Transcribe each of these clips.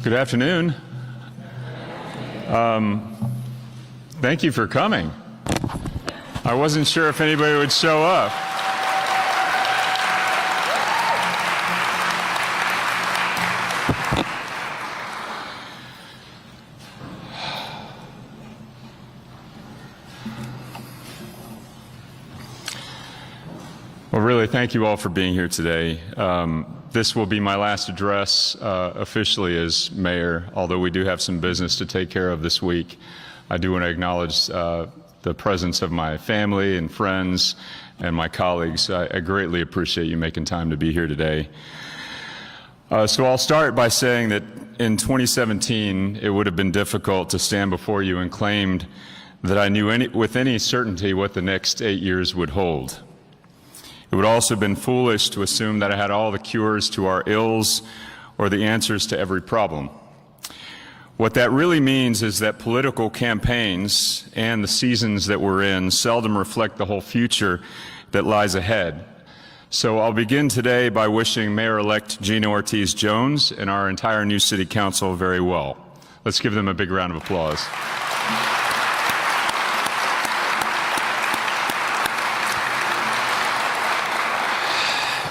Good afternoon. Thank you for coming. I wasn't sure if anybody would show up. Well, really, thank you all for being here today. This will be my last address officially as mayor, although we do have some business to take care of this week. I do want to acknowledge the presence of my family and friends and my colleagues. I greatly appreciate you making time to be here today. So I'll start by saying that in 2017, it would have been difficult to stand before you and claim that I knew with any certainty what the next 8 years would hold. It would also have been foolish to assume that I had all the cures to our ills or the answers to every problem. What that really means is that political campaigns and the seasons that we're in seldom reflect the whole future that lies ahead. So I'll begin today by wishing Mayor-elect Gina Ortiz-Jones and our entire new City Council very well. Let's give them a big round of applause.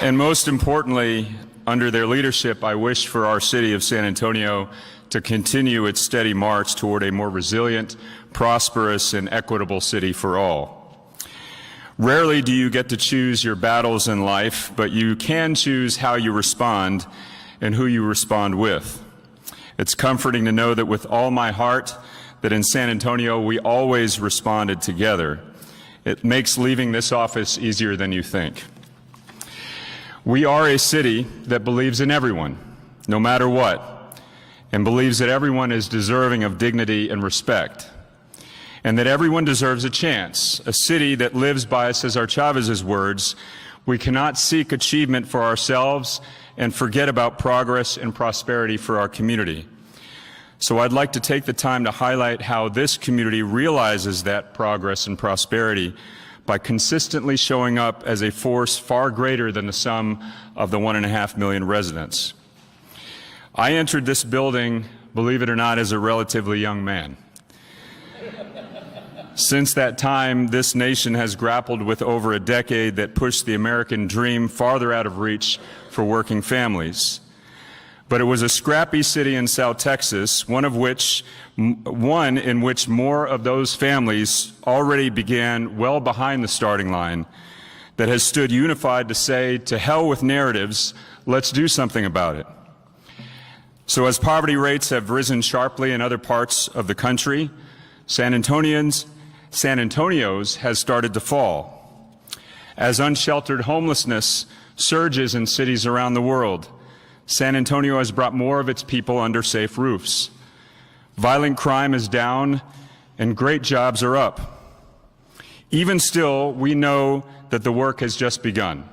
And most importantly, under their leadership, I wish for our city of San Antonio to continue its steady march toward a more resilient, prosperous, and equitable city for all. Rarely do you get to choose your battles in life, but you can choose how you respond and who you respond with. It's comforting to know that with all my heart, that in San Antonio we always responded together. It makes leaving this office easier than you think. We are a city that believes in everyone, no matter what, and believes that everyone is deserving of dignity and respect, and that everyone deserves a chance. A city that lives by Cesar Chavez's words, we cannot seek achievement for ourselves and forget about progress and prosperity for our community. So I'd like to take the time to highlight how this community realizes that progress and prosperity by consistently showing up as a force far greater than the sum of the 1.5 million residents. I entered this building, believe it or not, as a relatively young man. Since that time, this nation has grappled with over a decade that pushed the American dream farther out of reach for working families. But it was a scrappy city in South Texas, one in which more of those families already began well behind the starting line, that has stood unified to say, to hell with narratives, let's do something about it. So as poverty rates have risen sharply in other parts of the country, San Antonio's has started to fall. As unsheltered homelessness surges in cities around the world, San Antonio has brought more of its people under safe roofs. Violent crime is down and great jobs are up. Even still, we know that the work has just begun.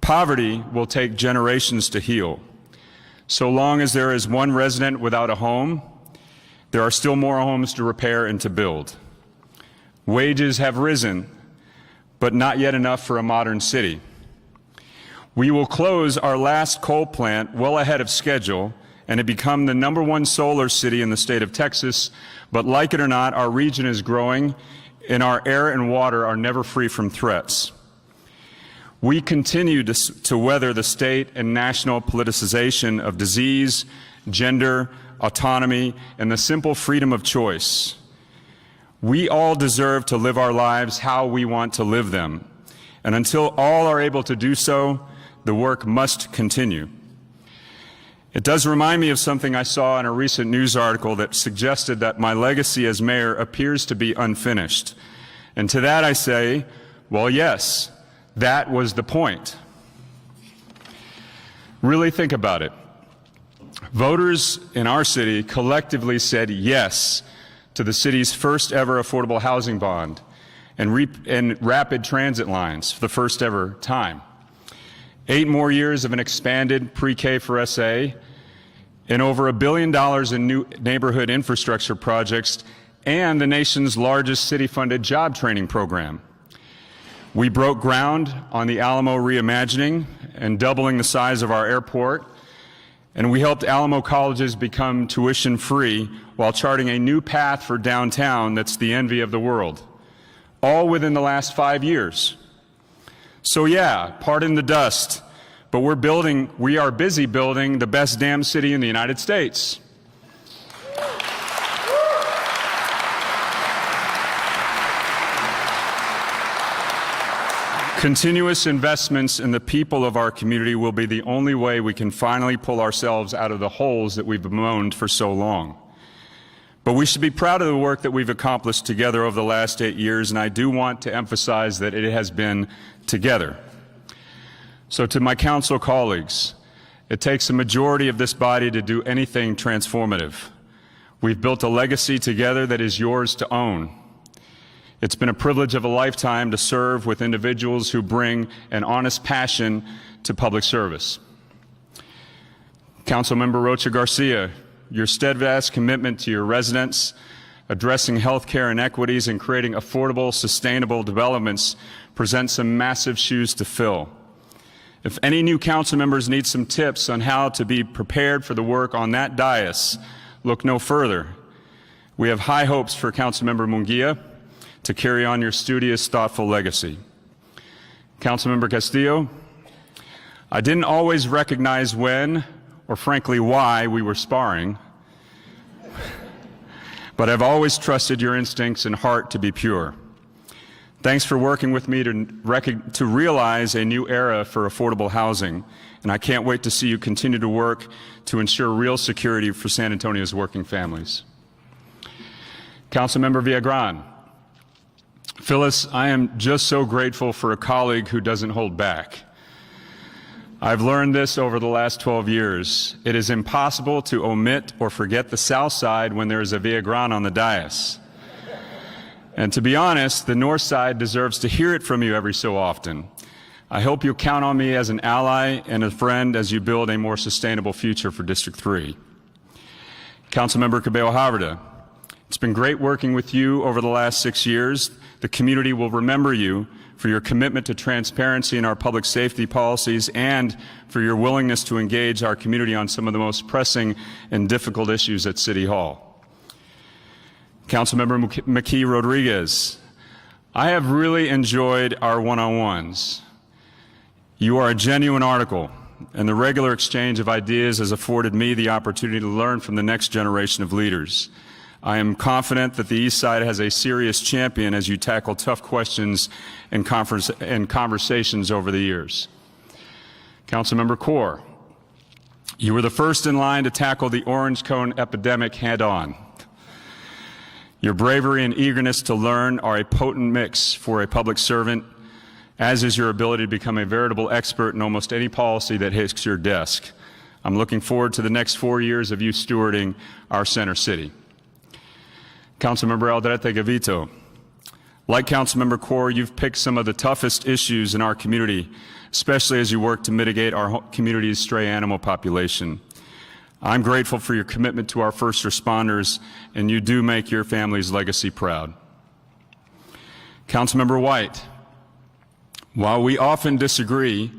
Poverty will take generations to heal. So long as there is one resident without a home, there are still more homes to repair and to build. Wages have risen, but not yet enough for a modern city. We will close our last coal plant well ahead of schedule and have become the #1 solar city in the state of Texas, but like it or not, our region is growing and our air and water are never free from threats. We continue to weather the state and national politicization of disease, gender, autonomy, and the simple freedom of choice. We all deserve to live our lives how we want to live them, and until all are able to do so, the work must continue. It does remind me of something I saw in a recent news article that suggested that my legacy as mayor appears to be unfinished. And to that I say, well, yes, that was the point. Really think about it. Voters in our city collectively said yes to the city's first ever affordable housing bond and rapid transit lines for the first ever time. 8 more years of an expanded pre-K for SA, and over $1 billion in new neighborhood infrastructure projects, and the nation's largest city-funded job training program. We broke ground on the Alamo reimagining and doubling the size of our airport, And we helped Alamo colleges become tuition-free while charting a new path for downtown that's the envy of the world, all within the last 5 years. So yeah, pardon the dust, but we are busy building the best damn city in the United States. Continuous investments in the people of our community will be the only way we can finally pull ourselves out of the holes that we've bemoaned for so long. But we should be proud of the work that we've accomplished together over the last 8 years, and I do want to emphasize that it has been together. So to my council colleagues, it takes a majority of this body to do anything transformative. We've built a legacy together that is yours to own. It's been a privilege of a lifetime to serve with individuals who bring an honest passion to public service. Councilmember Rocha Garcia, your steadfast commitment to your residents, addressing health care inequities and creating affordable, sustainable developments presents some massive shoes to fill. If any new council members need some tips on how to be prepared for the work on that dais, look no further. We have high hopes for Councilmember Munguia to carry on your studious, thoughtful legacy. Councilmember Castillo, I didn't always recognize when, or frankly why, we were sparring, but I've always trusted your instincts and heart to be pure. Thanks for working with me to realize a new era for affordable housing, and I can't wait to see you continue to work to ensure real security for San Antonio's working families. Councilmember Villagran, Phyllis, I am just so grateful for a colleague who doesn't hold back. I've learned this over the last 12 years. It is impossible to omit or forget the South Side when there is a Villagran on the dais. And to be honest, the North Side deserves to hear it from you every so often. I hope you'll count on me as an ally and a friend as you build a more sustainable future for District 3. Councilmember Cabello Havrda, it's been great working with you over the last 6 years. The community will remember you for your commitment to transparency in our public safety policies and for your willingness to engage our community on some of the most pressing and difficult issues at City Hall. Councilmember McKee Rodriguez, I have really enjoyed our one-on-ones. You are a genuine article, and the regular exchange of ideas has afforded me the opportunity to learn from the next generation of leaders. I am confident that the East Side has a serious champion as you tackle tough questions and conversations over the years. Councilmember Kaur, you were the first in line to tackle the orange cone epidemic head-on. Your bravery and eagerness to learn are a potent mix for a public servant, as is your ability to become a veritable expert in almost any policy that hits your desk. I'm looking forward to the next 4 years of you stewarding our center city. Councilmember Aldrete Gavito, like Councilmember Kaur, you've picked some of the toughest issues in our community, especially as you work to mitigate our community's stray animal population. I'm grateful for your commitment to our first responders, and you do make your family's legacy proud. Councilmember White, while we often disagree,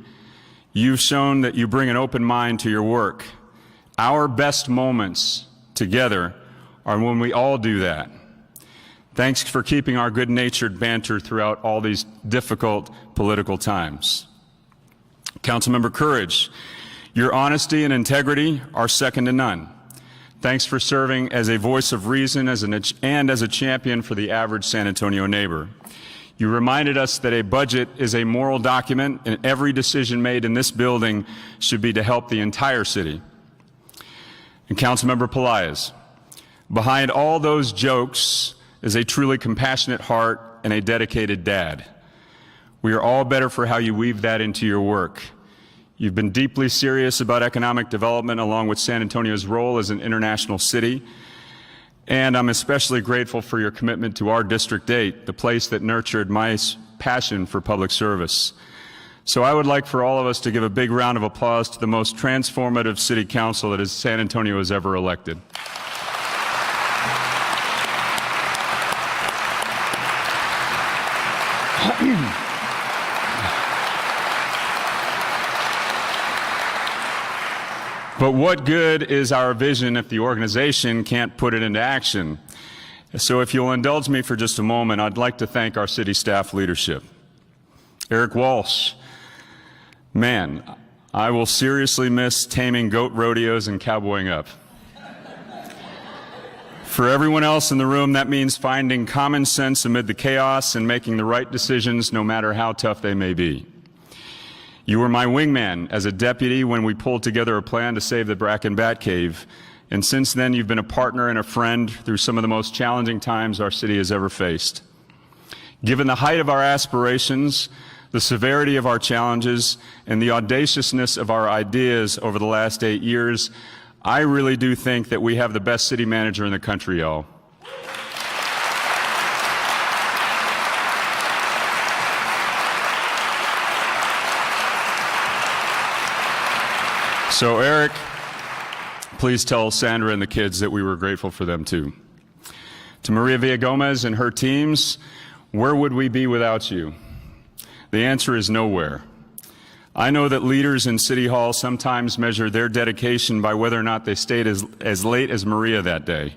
you've shown that you bring an open mind to your work. Our best moments together are when we all do that. Thanks for keeping our good-natured banter throughout all these difficult political times. Councilmember Courage, your honesty and integrity are second to none. Thanks for serving as a voice of reason and as a champion for the average San Antonio neighbor. You reminded us that a budget is a moral document, and every decision made in this building should be to help the entire city. And Councilmember Pelaez, behind all those jokes is a truly compassionate heart and a dedicated dad. We are all better for how you weave that into your work. You've been deeply serious about economic development along with San Antonio's role as an international city. And I'm especially grateful for your commitment to our District 8, the place that nurtured my passion for public service. So I would like for all of us to give a big round of applause to the most transformative city council that San Antonio has ever elected. But what good is our vision if the organization can't put it into action? So if you'll indulge me for just a moment, I'd like to thank our city staff leadership. Eric Walsh, man, I will seriously miss taming goat rodeos and cowboying up. For everyone else in the room, that means finding common sense amid the chaos and making the right decisions no matter how tough they may be. You were my wingman as a deputy when we pulled together a plan to save the Bracken Bat Cave, and since then you've been a partner and a friend through some of the most challenging times our city has ever faced. Given the height of our aspirations, the severity of our challenges, and the audaciousness of our ideas over the last 8 years, I really do think that we have the best city manager in the country, y'all. So Eric, please tell Sandra and the kids that we were grateful for them too. To Maria Villagomez and her teams, where would we be without you? The answer is nowhere. I know that leaders in City Hall sometimes measure their dedication by whether or not they stayed as late as Maria that day.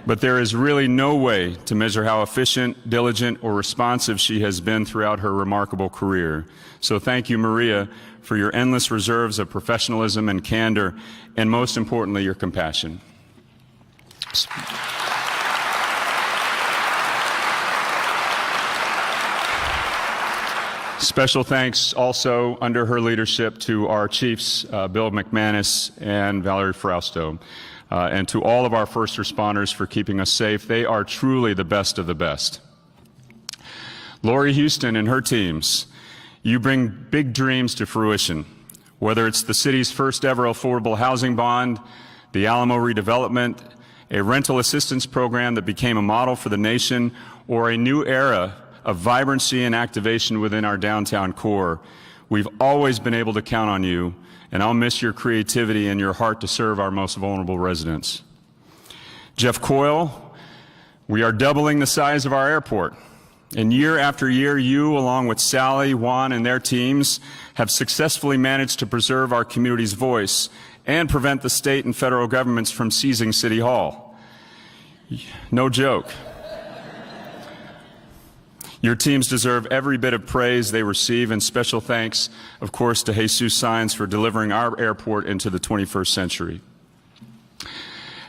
But there is really no way to measure how efficient, diligent, or responsive she has been throughout her remarkable career. So thank you, Maria, for your endless reserves of professionalism and candor, and most importantly, your compassion. Special thanks also under her leadership to our chiefs, Bill McManus and Valerie Frausto, and to all of our first responders for keeping us safe. They are truly the best of the best. Lori Houston and her teams, you bring big dreams to fruition, whether it's the city's first ever affordable housing bond, the Alamo redevelopment, a rental assistance program that became a model for the nation, or a new era of vibrancy and activation within our downtown core. We've always been able to count on you, and I'll miss your creativity and your heart to serve our most vulnerable residents. Jeff Coyle, we are doubling the size of our airport. And year after year, you, along with Sally, Juan, and their teams, have successfully managed to preserve our community's voice and prevent the state and federal governments from seizing City Hall. No joke. Your teams deserve every bit of praise they receive, and special thanks, of course, to Jesus Saenz for delivering our airport into the 21st century.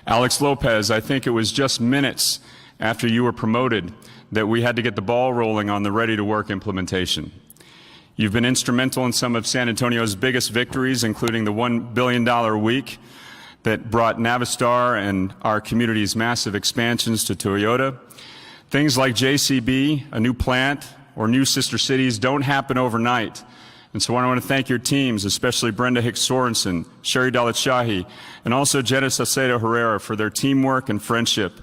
Alex Lopez, I think it was just minutes after you were promoted that we had to get the ball rolling on the ready-to-work implementation. You've been instrumental in some of San Antonio's biggest victories, including the $1 billion week that brought Navistar and our community's massive expansions to Toyota. Things like JCB, a new plant, or new sister cities don't happen overnight. And so I want to thank your teams, especially Brenda Hicks Sorensen, Sherry Dalit-Shahi, and also Jenna Saucedo Herrera for their teamwork and friendship.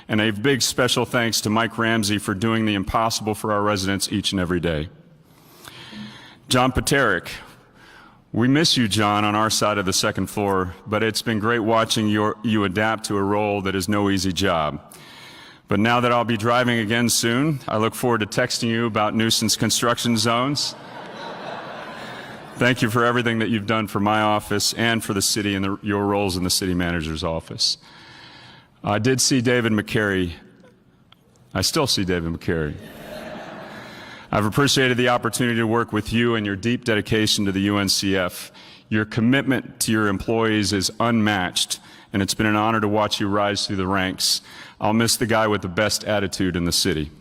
And a big special thanks to Mike Ramsey for doing the impossible for our residents each and every day. John Paterick, we miss you, John, on our side of the second floor, but it's been great watching you adapt to a role that is no easy job. But now that I'll be driving again soon, I look forward to texting you about nuisance construction zones. Thank you for everything that you've done for my office and for the city and your roles in the city manager's office. I did see David McCary. I still see David McCary. I've appreciated the opportunity to work with you and your deep dedication to the UNCF. Your commitment to your employees is unmatched, and it's been an honor to watch you rise through the ranks. I'll miss the guy with the best attitude in the city.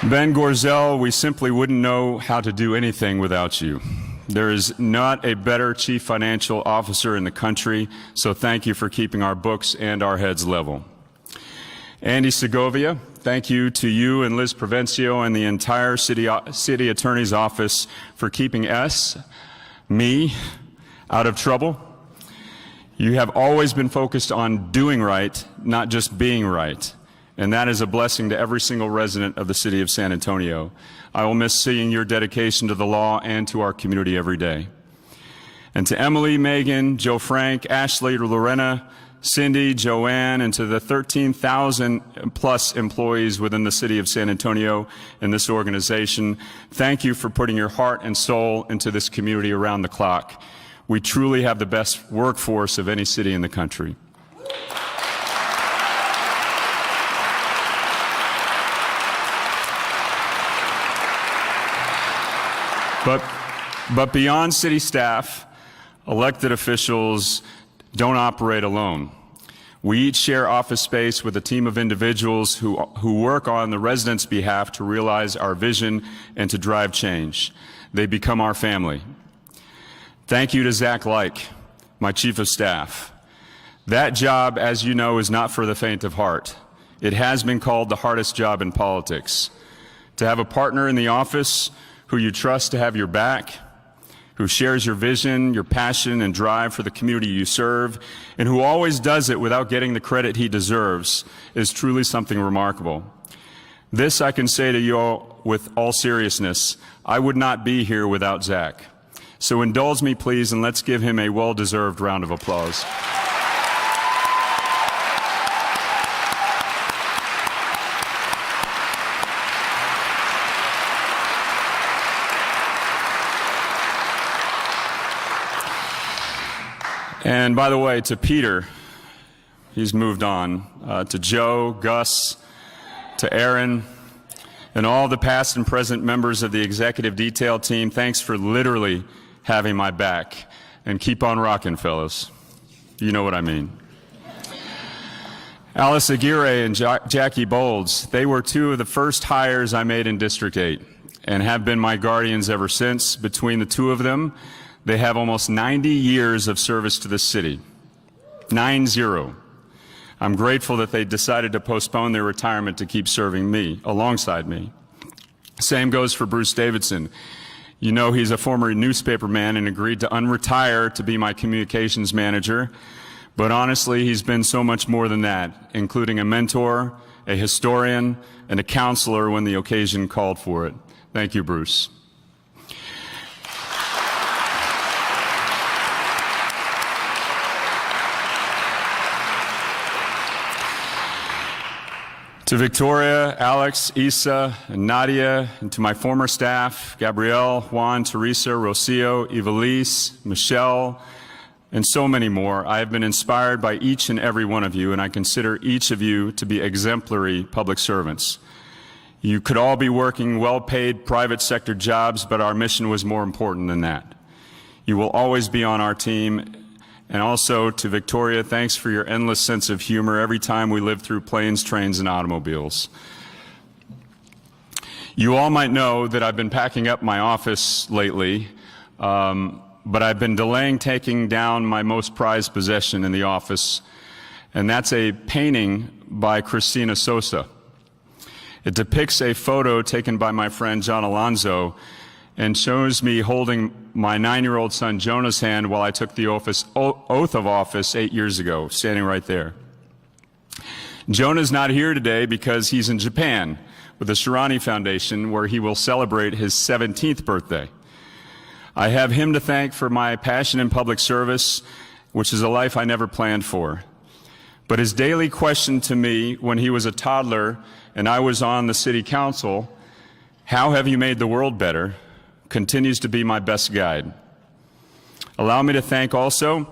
Ben Gorzel, we simply wouldn't know how to do anything without you. There is not a better chief financial officer in the country, so thank you for keeping our books and our heads level. Andy Segovia, thank you to you and Liz Provencio and the entire city attorney's office for keeping me, out of trouble. You have always been focused on doing right, not just being right. And that is a blessing to every single resident of the city of San Antonio. I will miss seeing your dedication to the law and to our community every day. And to Emily, Megan, Joe Frank, Ashley, Lorena, Cindy, Joanne, and to the 13,000 plus employees within the city of San Antonio and this organization, thank you for putting your heart and soul into this community around the clock. We truly have the best workforce of any city in the country. But beyond city staff, elected officials don't operate alone. We each share office space with a team of individuals who work on the residents' behalf to realize our vision and to drive change. They become our family. Thank you to Zach Like, my chief of staff. That job, as you know, is not for the faint of heart. It has been called the hardest job in politics. To have a partner in the office who you trust to have your back, who shares your vision, your passion, and drive for the community you serve, and who always does it without getting the credit he deserves, is truly something remarkable. This I can say to you all with all seriousness, I would not be here without Zach. So indulge me, please, and let's give him a well-deserved round of applause. And by the way, to Peter, he's moved on, to Joe, Gus, to Aaron, and all the past and present members of the executive detail team, thanks for literally having my back. And keep on rocking, fellas. You know what I mean. Alice Aguirre and Jackie Bolds, they were two of the first hires I made in District 8 and have been my guardians ever since. Between the two of them, they have almost 90 years of service to the city. 9-0. I'm grateful that they decided to postpone their retirement to keep serving me, alongside me. Same goes for Bruce Davidson. You know he's a former newspaperman and agreed to unretire to be my communications manager. But honestly, he's been so much more than that, including a mentor, a historian, and a counselor when the occasion called for it. Thank you, Bruce. To Victoria, Alex, Isa, and Nadia, and to my former staff, Gabrielle, Juan, Teresa, Rocio, Evelise, Michelle, and so many more, I have been inspired by each and every one of you, and I consider each of you to be exemplary public servants. You could all be working well-paid private sector jobs, but our mission was more important than that. You will always be on our team. And also to Victoria, thanks for your endless sense of humor every time we live through planes, trains, and automobiles. You all might know that I've been packing up my office lately, but I've been delaying taking down my most prized possession in the office, and that's a painting by Cristina Sosa. It depicts a photo taken by my friend John Alonzo and shows me holding my 9-year-old son Jonah's hand while I took the oath of office 8 years ago, standing right there. Jonah's not here today because he's in Japan with the Shirani Foundation, where he will celebrate his 17th birthday. I have him to thank for my passion in public service, which is a life I never planned for. But his daily question to me when he was a toddler and I was on the city council, "How have you made the world better?" continues to be my best guide. Allow me to thank also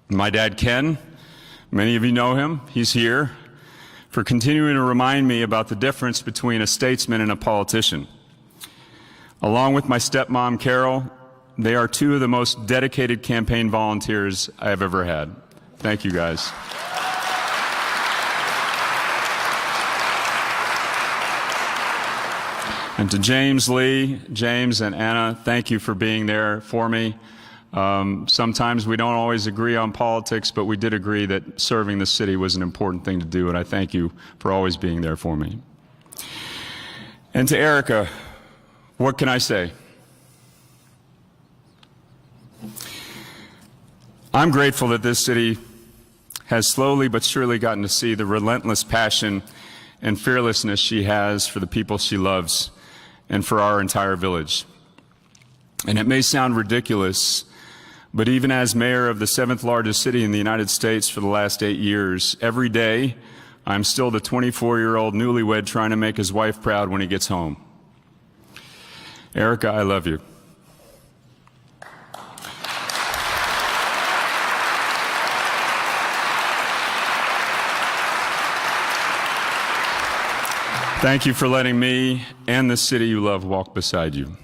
my dad, Ken. Many of you know him. He's here, for continuing to remind me about the difference between a statesman and a politician. Along with my stepmom, Carol, they are two of the most dedicated campaign volunteers I have ever had. Thank you, guys. And to James Lee, James and Anna, thank you for being there for me. Sometimes we don't always agree on politics, but we did agree that serving the city was an important thing to do, and I thank you for always being there for me. And to Erica, what can I say? I'm grateful that this city has slowly but surely gotten to see the relentless passion and fearlessness she has for the people she loves and for our entire village. And it may sound ridiculous, But even as mayor of the 7th largest city in the United States for the last 8 years, every day I'm still the 24-year-old newlywed trying to make his wife proud when he gets home. Erica, I love you. Thank you for letting me and the city you love walk beside you.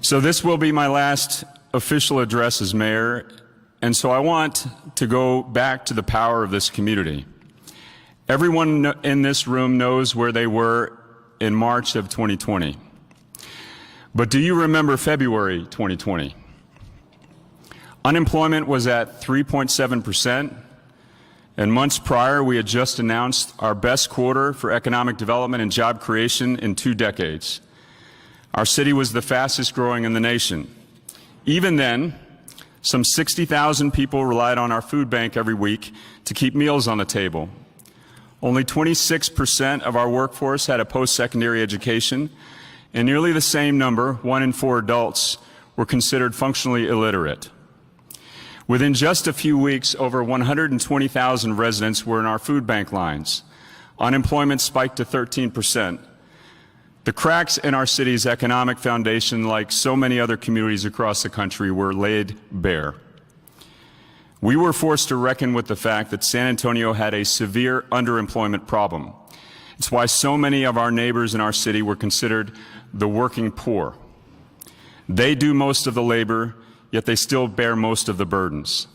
So this will be my last official address as mayor, and so I want to go back to the power of this community. Everyone in this room knows where they were in March of 2020. But do you remember February 2020? Unemployment was at 3.7%, and months prior we had just announced our best quarter for economic development and job creation in 2 decades. Our city was the fastest growing in the nation. Even then, some 60,000 people relied on our food bank every week to keep meals on the table. Only 26% of our workforce had a post-secondary education, and nearly the same number, 1 in 4 adults, were considered functionally illiterate. Within just a few weeks, over 120,000 residents were in our food bank lines. Unemployment spiked to 13%. The cracks in our city's economic foundation, like so many other communities across the country, were laid bare. We were forced to reckon with the fact that San Antonio had a severe underemployment problem. It's why so many of our neighbors in our city were considered the working poor. They do most of the labor, yet they still bear most of the burdens.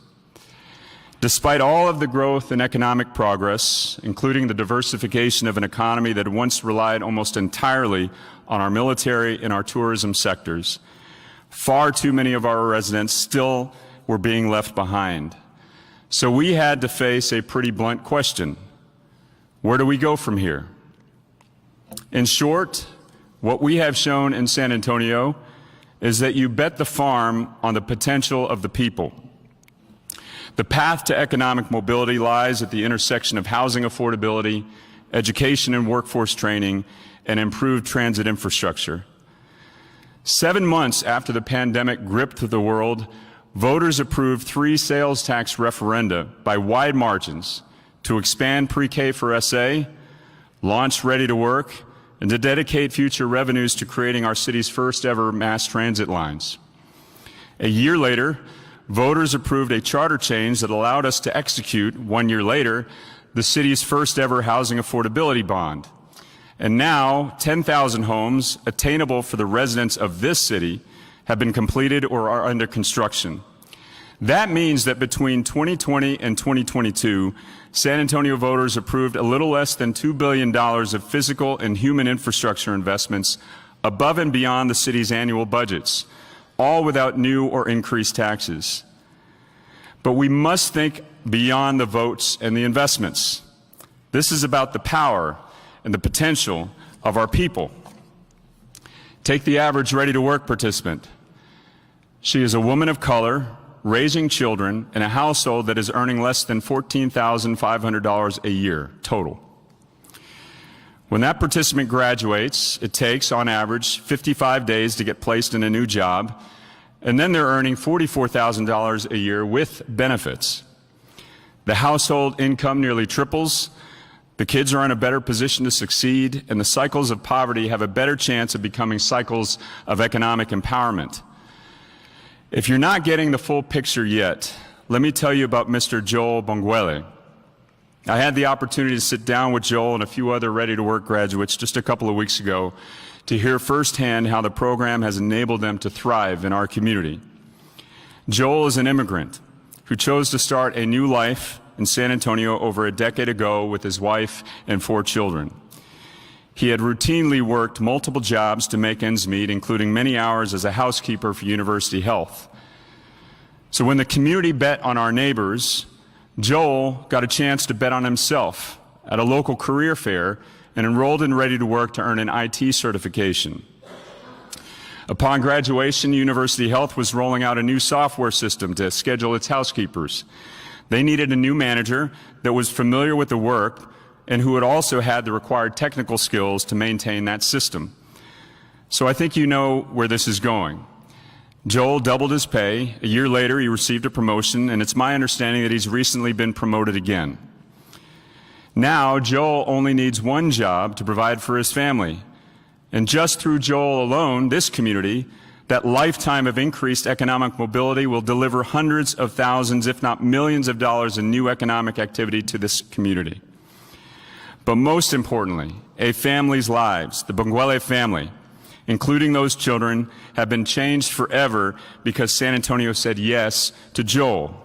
Despite all of the growth and economic progress, including the diversification of an economy that once relied almost entirely on our military and our tourism sectors, far too many of our residents still were being left behind. So we had to face a pretty blunt question. Where do we go from here? In short, what we have shown in San Antonio is that you bet the farm on the potential of the people. The path to economic mobility lies at the intersection of housing affordability, education and workforce training, and improved transit infrastructure. 7 months after the pandemic gripped the world, voters approved 3 sales tax referenda by wide margins to expand pre-K for SA, launch Ready to Work, and to dedicate future revenues to creating our city's first ever mass transit lines. A year later, voters approved a charter change that allowed us to execute, 1 year later, the city's first ever housing affordability bond. And now, 10,000 homes attainable for the residents of this city have been completed or are under construction. That means that between 2020 and 2022, San Antonio voters approved a little less than $2 billion of physical and human infrastructure investments above and beyond the city's annual budgets, all without new or increased taxes. But we must think beyond the votes and the investments. This is about the power and the potential of our people. Take the average Ready to Work participant. She is a woman of color, raising children in a household that is earning less than $14,500 a year total. When that participant graduates, it takes, on average, 55 days to get placed in a new job, and then they're earning $44,000 a year with benefits. The household income nearly triples, the kids are in a better position to succeed, and the cycles of poverty have a better chance of becoming cycles of economic empowerment. If you're not getting the full picture yet, let me tell you about Mr. Joel Bonguele. I had the opportunity to sit down with Joel and a few other Ready to Work graduates just a couple of weeks ago to hear firsthand how the program has enabled them to thrive in our community. Joel is an immigrant who chose to start a new life in San Antonio over a decade ago with his wife and 4 children. He had routinely worked multiple jobs to make ends meet, including many hours as a housekeeper for University Health. So when the community bet on our neighbors, Joel got a chance to bet on himself at a local career fair and enrolled in Ready to Work to earn an IT certification. Upon graduation, University Health was rolling out a new software system to schedule its housekeepers. They needed a new manager that was familiar with the work and who had also had the required technical skills to maintain that system. So I think you know where this is going. Joel doubled his pay. A year later, he received a promotion, and it's my understanding that he's recently been promoted again. Now, Joel only needs one job to provide for his family. And just through Joel alone, this community, that lifetime of increased economic mobility will deliver hundreds of thousands, if not millions of dollars in new economic activity to this community. But most importantly, a family's lives, the Benguele family, including those children, have been changed forever because San Antonio said yes to Joel.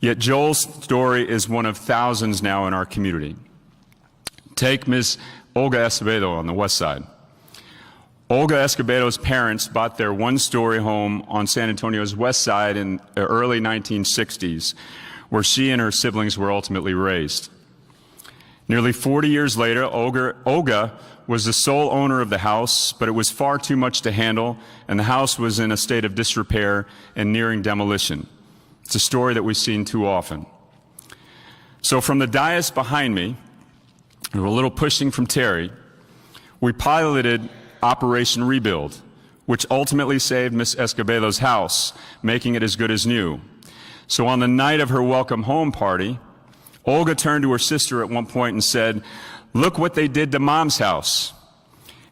Yet Joel's story is one of thousands now in our community. Take Ms. Olga Escobedo on the west side. Olga Escobedo's parents bought their one-story home on San Antonio's west side in the early 1960s, where she and her siblings were ultimately raised. Nearly 40 years later, Olga was the sole owner of the house, but it was far too much to handle, and the house was in a state of disrepair and nearing demolition. It's a story that we've seen too often. So from the dais behind me, and a little pushing from Terry, we piloted Operation Rebuild, which ultimately saved Miss Escobedo's house, making it as good as new. So on the night of her welcome home party, Olga turned to her sister at one point and said, "Look what they did to Mom's house."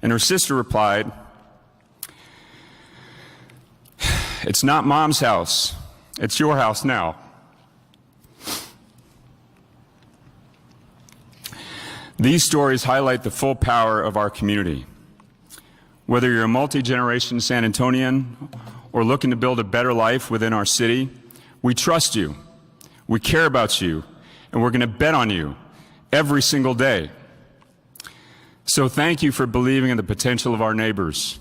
And her sister replied, "It's not Mom's house. It's your house now." These stories highlight the full power of our community. Whether you're a multi-generation San Antonian or looking to build a better life within our city, we trust you, we care about you, and we're going to bet on you every single day. So thank you for believing in the potential of our neighbors.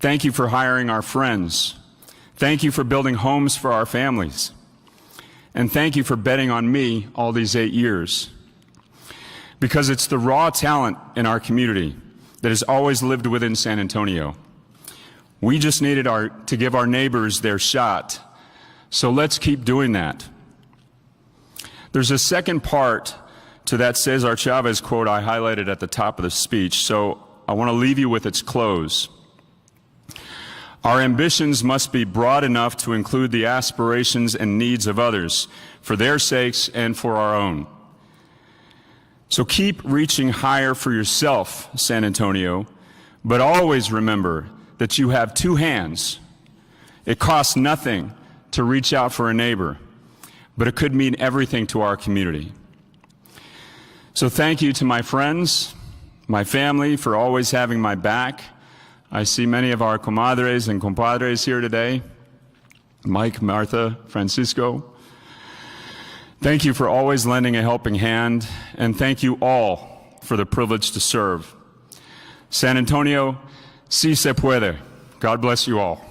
Thank you for hiring our friends. Thank you for building homes for our families. And thank you for betting on me all these 8 years. Because it's the raw talent in our community that has always lived within San Antonio. We just needed to give our neighbors their shot. So let's keep doing that. There's a second part to that Cesar Chavez quote I highlighted at the top of the speech, so I want to leave you with its close. Our ambitions must be broad enough to include the aspirations and needs of others, for their sakes and for our own. So keep reaching higher for yourself, San Antonio, but always remember that you have two hands. It costs nothing to reach out for a neighbor, but it could mean everything to our community. So thank you to my friends, my family, for always having my back. I see many of our comadres and compadres here today. Mike, Martha, Francisco. Thank you for always lending a helping hand, and thank you all for the privilege to serve. San Antonio, si se puede. God bless you all.